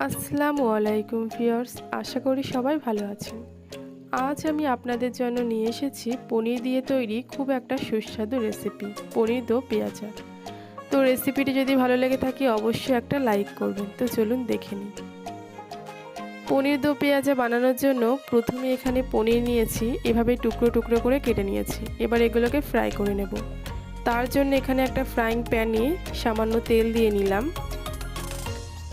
আসসালামু আলাইকুম ভিউয়ার্স, আশা করি সবাই ভালো আছেন। আজ আমি আপনাদের জন্য নিয়ে এসেছি পনির দিয়ে তৈরি খুব একটা সুস্বাদু রেসিপি, পনির দো পেঁয়াজা। তো রেসিপিটি যদি ভালো লেগে থাকে অবশ্যই একটা লাইক করবেন। তো চলুন দেখে নিই। পনির দো পেঁয়াজা বানানোর জন্য প্রথমে এখানে পনির নিয়েছি, এভাবে টুকরো টুকরো করে কেটে নিয়েছি। এবার এগুলোকে ফ্রাই করে নেব। তার জন্য এখানে একটা ফ্রাইং প্যানে সামান্য তেল দিয়ে নিলাম।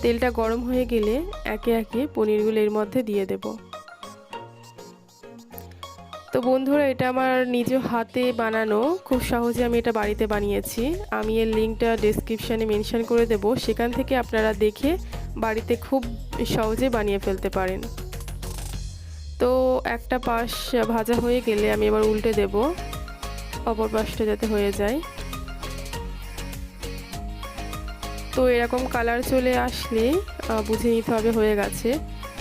তেলটা গরম হয়ে গেলে একে একে পনিরগুলো এর মধ্যে দিয়ে দেব। তো বন্ধুরা, এটা আমার নিজ হাতে বানানো, খুব সহজে আমি এটা বাড়িতে বানিয়েছি। আমি এর লিঙ্কটা ডেসক্রিপশানে মেনশন করে দেব, সেখান থেকে আপনারা দেখে বাড়িতে খুব সহজে বানিয়ে ফেলতে পারেন। তো একটা পাশ ভাজা হয়ে গেলে আমি এবার উল্টে দেব, অপর পাশটা যাতে হয়ে যায়। তো এরকম কালার চলে আসলে বুঝে নিতে হবে হয়ে গেছে।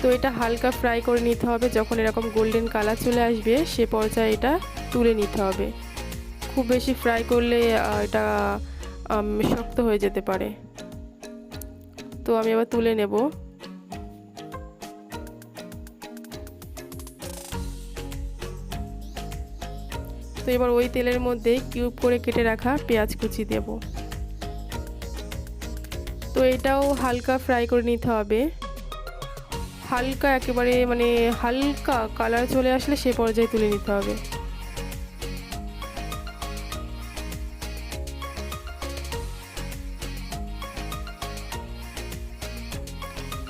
তো এটা হালকা ফ্রাই করে নিতে হবে। যখন এরকম গোল্ডেন কালার চলে আসবে সে পর্যায়ে এটা তুলে নিতে হবে। খুব বেশি ফ্রাই করলে এটা শক্ত হয়ে যেতে পারে। তো আমি এবার তুলে নেব। তো এবার ওই তেলের মধ্যে কিউব করে কেটে রাখা পেঁয়াজ কুচি দেব। তো এটাও হালকা ফ্রাই করে নিতে হবে। হালকা একেবারে হালকা কালার চলে আসলে সে পর্যায়ে তুলে নিতে হবে।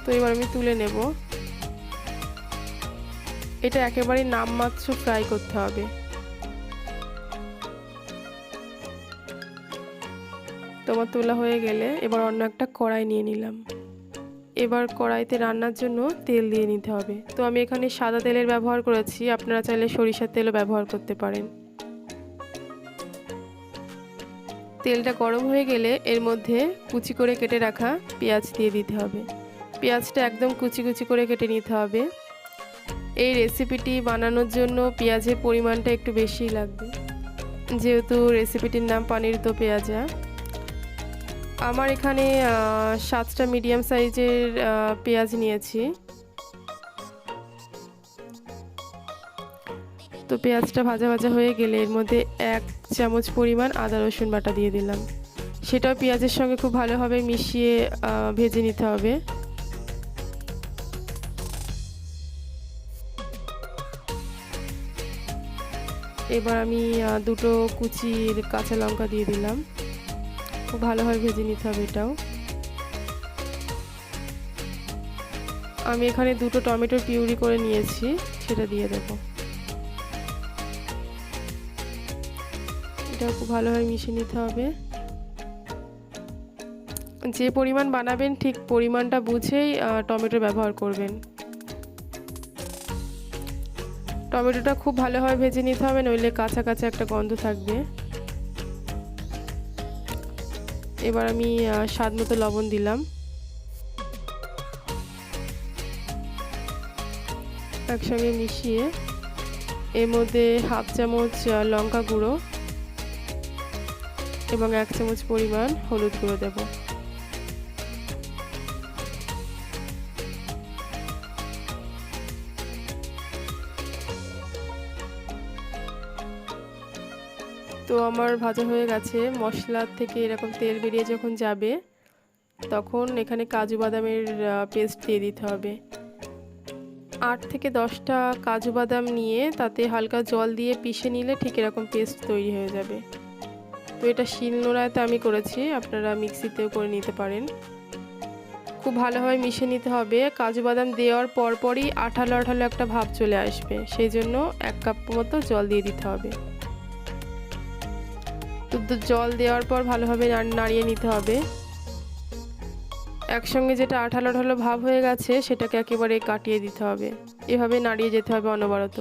তো এবার আমি তুলে নেব। এটা একেবারে নামমাত্র ফ্রাই করতে হবে। তোমার তোলা হয়ে গেলে এবার অন্য একটা কড়াই নিয়ে নিলাম। এবার কড়াইতে রান্নার জন্য তেল দিয়ে নিতে হবে। তো আমি এখানে সাদা তেলের ব্যবহার করেছি, আপনারা চাইলে সরিষার তেলও ব্যবহার করতে পারেন। তেলটা গরম হয়ে গেলে এর মধ্যে কুচি করে কেটে রাখা পেঁয়াজ দিয়ে দিতে হবে। পেঁয়াজটা একদম কুচি কুচি করে কেটে নিতে হবে। এই রেসিপিটি বানানোর জন্য পেঁয়াজের পরিমাণটা একটু বেশিই লাগবে, যেহেতু রেসিপিটির নাম পানির দো পেঁয়াজা। আমার এখানে 7টা মিডিয়াম সাইজের পেঁয়াজ নিয়েছি। তো পেঁয়াজটা ভাজা ভাজা হয়ে গেলে এর মধ্যে 1 চামচ পরিমাণ আদা রসুন বাটা দিয়ে দিলাম। সেটাও পেঁয়াজের সঙ্গে খুব ভালোভাবে মিশিয়ে ভেজে নিতে হবে। এবার আমি 2টো কুচির কাঁচা লঙ্কা দিয়ে দিলাম। খুব ভালোভাবে ভেজে নিতে হবে এটাও। আমি এখানে 2টো টমেটোর পিউরি করে নিয়েছি, সেটা দিয়ে দেব। এটাও খুব ভালোভাবে মিশিয়ে নিতে হবে। যে পরিমাণ বানাবেন ঠিক পরিমাণটা বুঝেই টমেটো ব্যবহার করবেন। টমেটোটা খুব ভালোভাবে ভেজে নিতে হবে, নইলে কাঁচা কাঁচা একটা গন্ধ থাকবে। এবার আমি স্বাদ মতো লবণ দিলাম। একসঙ্গে মিশিয়ে এর মধ্যে 1/2 চামচ লঙ্কা গুঁড়ো এবং 1 চামচ পরিমাণ হলুদ গুঁড়ো দেব। তো আমার ভাজা হয়ে গেছে। মশলা থেকে এরকম তেল বেরিয়ে যখন যাবে তখন এখানে কাজু বাদামের পেস্ট দিয়ে দিতে হবে। 8 থেকে 10টা কাজু বাদাম নিয়ে তাতে হালকা জল দিয়ে পিষে নিলে ঠিক এরকম পেস্ট তৈরি হয়ে যাবে। তো এটা শিলনোড়াতে আমি করেছি, আপনারা মিক্সিতেও করে নিতে পারেন। খুব ভালোভাবে মিশিয়ে নিতে হবে। কাজু বাদাম দেওয়ার পরপরই আঠালো আঠালো একটা ভাব চলে আসবে, সেই জন্য 1 কাপ মতো জল দিয়ে দিতে হবে। তো জল দেওয়ার পর ভালোভাবে নাড়িয়ে নিতে হবে। একসঙ্গে যেটা আঠালো আঠালো ভাব হয়ে গেছে সেটাকে একেবারে কাটিয়ে দিতে হবে। এভাবে নাড়িয়ে যেতে হবে অনবরত।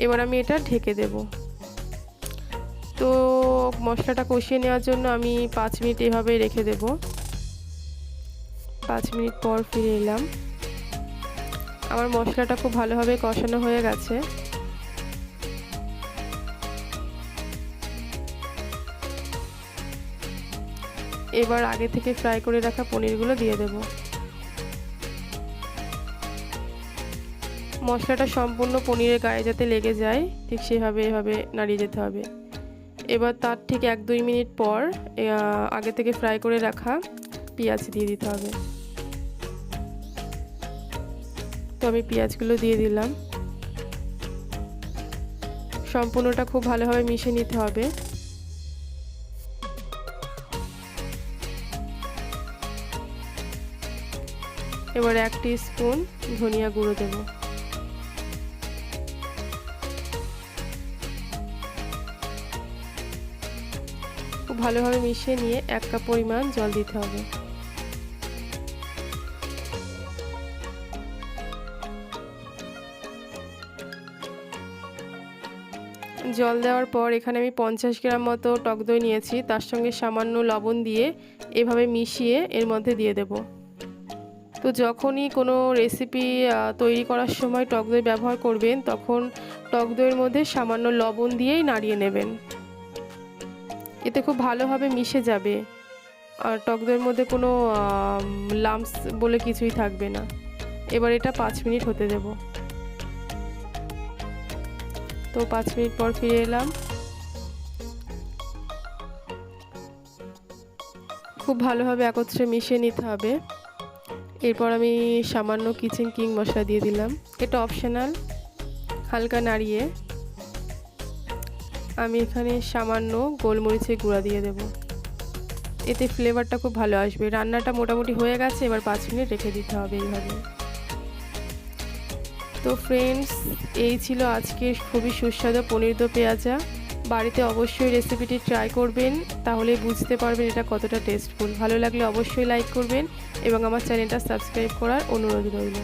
এবার আমি এটা ঢেকে দেব। তো মশলাটা কষিয়ে নেওয়ার জন্য আমি 5 মিনিট এভাবেই রেখে দেব। 5 মিনিট পর ফিরে এলাম। আমার মশলাটা খুব ভালোভাবে কষানো হয়ে গেছে। এবার আগে থেকে ফ্রাই করে রাখা পনিরগুলো দিয়ে দেব। মশলাটা সম্পূর্ণ পনিরের গায়ে যাতে লেগে যায় ঠিক সেভাবে এভাবে নাড়িয়ে যেতে হবে। এবার তার ঠিক 1-2 মিনিট পর আগে থেকে ফ্রাই করে রাখা পেঁয়াজ দিয়ে দিতে হবে। তো আমি পেঁয়াজগুলো দিয়ে দিলাম। সম্পূর্ণটা খুব ভালোভাবে মিশিয়ে নিতে হবে। এবার 1 টিস্পুন ধনিয়া গুঁড়ো দেব। খুব ভালোভাবে মিশিয়ে নিয়ে 1 কাপ পরিমাণ জল দিতে হবে। জল দেওয়ার পর এখানে আমি 50 গ্রাম মতো টক দই নিয়েছি, তার সঙ্গে সামান্য লবণ দিয়ে এভাবে মিশিয়ে এর মধ্যে দিয়ে দেব। তো যখনই কোনো রেসিপি তৈরি করার সময় টক দই ব্যবহার করবেন তখন টক দইয়ের মধ্যে সামান্য লবণ দিয়েই নাড়িয়ে নেবেন, এতে খুব ভালোভাবে মিশে যাবে আর টক দইয়ের মধ্যে কোনো লাম্পস বলে কিছুই থাকবে না। এবার এটা 5 মিনিট হতে দেব। তো 5 মিনিট পর ফিরে এলাম। খুব ভালোভাবে একত্রে মিশিয়ে নিতে হবে। এরপর আমি সামান্য কিচেন কিং মশলা দিয়ে দিলাম, এটা অপশনাল। হালকা নাড়িয়ে আমি এখানে সামান্য গোলমরিচের গুঁড়া দিয়ে দেব, এতে ফ্লেভারটা খুব ভালো আসবে। রান্নাটা মোটামুটি হয়ে গেছে, এবার 5 মিনিট রেখে দিতে হবে এইভাবে। তো ফ্রেন্ডস, এই ছিল আজকের খুবই সুস্বাদু পনির দো পেঁয়াজা। বাড়িতে অবশ্যই রেসিপিটি ট্রাই করবেন, তাহলে বুঝতে পারবেন এটা কতটা টেস্টফুল। ভালো লাগলে অবশ্যই লাইক করবেন এবং আমার চ্যানেলটা সাবস্ক্রাইব করার অনুরোধ রইল।